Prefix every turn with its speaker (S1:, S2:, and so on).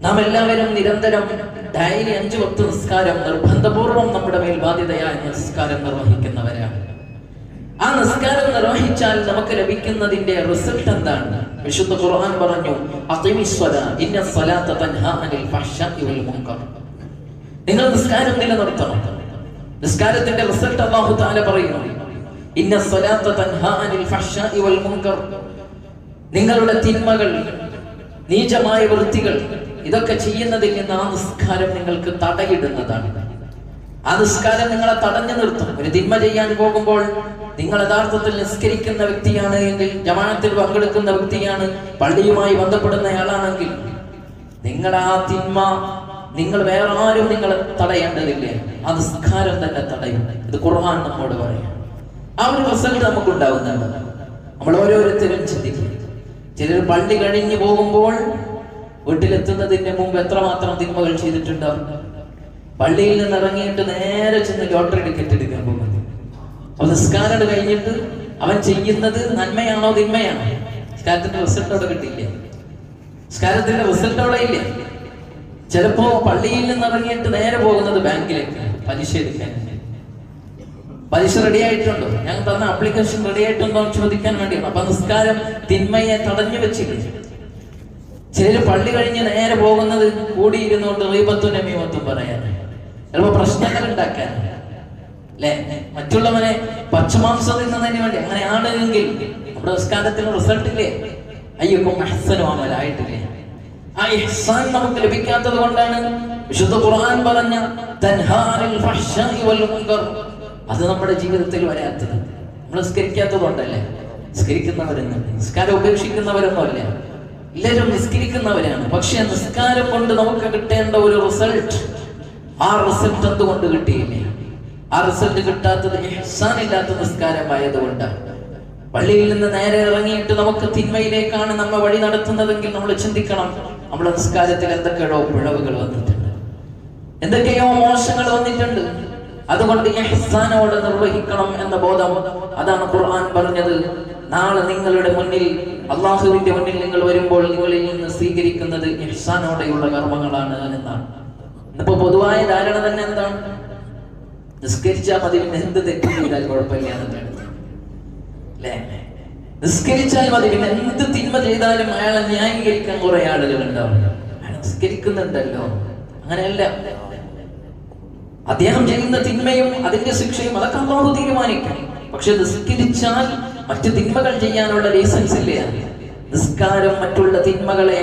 S1: നാം എല്ലാവരും നിരന്തരം ഡെയിലി 5 വക്ത് നിസ്കാരം നിർബന്ധപൂർവം നമ്മുടെ മേൽ ബാധ്യതയായ നിസ്കാരം നിർവഹിക്കുന്നവരാണ്. ആ നിസ്കാരം നിർവഹിച്ചാൽ നമുക്ക് ലഭിക്കുന്നതിന്റെ റിസൾട്ട് എന്താണ്? വിശുദ്ധ ഖുർആൻ പറഞ്ഞു, നിങ്ങൾ നിസ്കാരം നിലനിർത്തണം. നിസ്കാരത്തിന്റെ റിസൾട്ട് അല്ലാഹു തആല പറയുന്നു, നിങ്ങളുടെ തിന്മകൾ, നീചമായ വൃത്തികൾ, ഇതൊക്കെ ചെയ്യുന്നതിൽ നിന്ന് ആ നിസ്കാരം നിങ്ങൾക്ക് തടയിടുന്നതാണ്. ആ നിസ്കാരം നിങ്ങളെ തടഞ്ഞു നിർത്തും. ഒരു തിന്മ ചെയ്യാൻ പോകുമ്പോൾ നിങ്ങൾ യഥാർത്ഥത്തിൽ നിസ്കരിക്കുന്ന വ്യക്തിയാണ് എങ്കിൽ, ജമാഅത്തിൽ പങ്കെടുക്കുന്ന വ്യക്തിയാണ്, പള്ളിയുമായി ബന്ധപ്പെടുന്നയാളാണെങ്കിൽ, നിങ്ങൾ ആ തിന്മ നിങ്ങൾ വേറെ ആരും നിങ്ങളെ തടയേണ്ടതില്ല. ആ നിസ്കാരം തന്നെ തടയും. ഇത് ഖുർആൻ നമ്മോട് പറയാം. ആ ഒരു റിസൾട്ട് നമുക്ക് ഉണ്ടാവുന്നുണ്ട്. നമ്മൾ ഓരോരുത്തരും ചിന്തിക്കും. ചിലർ പള്ളി കഴിഞ്ഞു പോകുമ്പോൾ വീട്ടിലെത്തുന്നതിന് മുമ്പ് എത്രമാത്രം തിന്മകൾ ചെയ്തിട്ടുണ്ടാവും. പള്ളിയിൽ നിന്ന് ഇറങ്ങിയിട്ട് നേരെ ചെന്ന് ലോട്ടറി ടിക്കറ്റ് എടുക്കാൻ പോകുന്നത്. അപ്പൊ നിസ്കാരം കഴിഞ്ഞിട്ട് അവൻ ചെയ്യുന്നത് നന്മയാണോ തിന്മയാണോ? നിസ്കാരത്തിന്റെ റിസൾട്ട് അവിടെ കിട്ടിയില്ല. നിസ്കാരത്തിന്റെ റിസൾട്ട് അവിടെ ഇല്ല. ചിലപ്പോ പള്ളിയിൽ നിന്ന് ഇറങ്ങിയിട്ട് നേരെ പോകുന്നത് ബാങ്കിലേക്ക് പലിശ എടുക്കാൻ. പലിശ റെഡി ആയിട്ടുണ്ടോ? ഞങ്ങൾ തന്ന ആപ്ലിക്കേഷൻ റെഡി ആയിട്ടുണ്ടോ ചോദിക്കാൻ വേണ്ടിയാണ്. അപ്പൊ നിസ്കാരം തിന്മയെ തടഞ്ഞു വെച്ചില്ല. ചിലര് പള്ളി കഴിഞ്ഞ് നേരെ പോകുന്നത് കൂടിയിരുന്നുകൊണ്ട് ഗീബത്തും നമീമത്തും പറയാൻ, ചിലപ്പോ പ്രശ്നങ്ങൾ ഉണ്ടാക്കാൻ, അല്ലെ, മറ്റുള്ളവനെ പച്ചമാംസം തിന്നതിന് വേണ്ടി. അങ്ങനെയാണ് എങ്കിൽ നമ്മുടെ നിസ്കാരത്തിന് റിസൾട്ട് ഇല്ലേ? അയ്യൊക്കെ അഹ്സനു അമൽ ആയിട്ടില്ലേ? ആ ഇഹ്സാൻ നമുക്ക് ലഭിക്കാത്തത് കൊണ്ടാണ് വിശുദ്ധ ഖുർആൻ പറഞ്ഞ തൻഹാനിൽ ഫഹ്ശാഇ വൽ മുൻകർ അത് നമ്മുടെ ജീവിതത്തിൽ വരാത്തത്. നമ്മൾ നിസ്കരിക്കാത്തത് കൊണ്ടല്ലേ. നിസ്കരിക്കുന്നവരൊന്നും, നിസ്കാരം ഉപേക്ഷിക്കുന്നവരൊന്നും അല്ല, എല്ലാവരും നിസ്കരിക്കുന്നവരാണ്. പക്ഷെ നിസ്കാരം കൊണ്ട് നമുക്ക് കിട്ടേണ്ട ഒരു റിസൾട്ട്, ആ റിസൾട്ട് എന്തുകൊണ്ട് കിട്ടിയില്ല? ആ റിസൾട്ട് കിട്ടാത്തത് ഇഹ്സാൻ ഇല്ലാത്ത നിസ്കാരമായതുകൊണ്ടാണ്. പള്ളിയിൽ നിന്ന് നേരെ ഇറങ്ങിയിട്ട് നമുക്ക് തിന്മയിലേക്കാണ് നമ്മെ വഴി നടത്തുന്നതെങ്കിൽ നമ്മൾ ചിന്തിക്കണം, നമ്മുടെ നിസ്കാരത്തിൽ എന്തൊക്കെയോ പിഴവുകൾ വന്നിട്ടുണ്ട്, എന്തൊക്കെയോ മോശങ്ങൾ വന്നിട്ടുണ്ട്. അതുകൊണ്ട് ഇഹ്സാനോടെ നിർവഹിക്കണം എന്ന ബോധം, അതാണ് ഖുർആൻ പറഞ്ഞത്. നാളെ നിങ്ങളുടെ മുന്നിൽ, അള്ളാഹുവിന്റെ മുന്നിൽ നിങ്ങൾ വരുമ്പോൾ നിങ്ങളിൽ നിന്ന് സ്വീകരിക്കുന്നത് ഇഹ്സാനോടെയുള്ള കർമ്മങ്ങളാണ് എന്നാണ്. ഇന്നിപ്പോ പൊതുവായ ധാരണ തന്നെ എന്താണ്? നിസ്കരിച്ചാൽ മതി, പിന്നെ എന്ത് തെറ്റ് ചെയ്താൽ കുഴപ്പമില്ല എന്നതാണ്, അല്ലേ? നിസ്കരിച്ചാൽ മതി, പിന്നെ എന്ത് തിന്മ ചെയ്താലും അയാളെ ന്യായീകരിക്കാൻ കുറെ ആളുകൾ ഉണ്ടാവും. അയാൾ നിസ്കരിക്കുന്നുണ്ടല്ലോ. അങ്ങനെയല്ല. അദ്ദേഹം ചെയ്യുന്ന തിന്മയും അതിന്റെ ശിക്ഷയും അതൊക്കെ അല്ലാഹു തീരുമാനിക്കും. പക്ഷെ നിസ്കരിച്ചാൽ മറ്റു തിന്മകൾ ചെയ്യാനുള്ള ലൈസൻസ് ഇല്ല. നിസ്കാരം മറ്റുള്ള തിന്മകളെ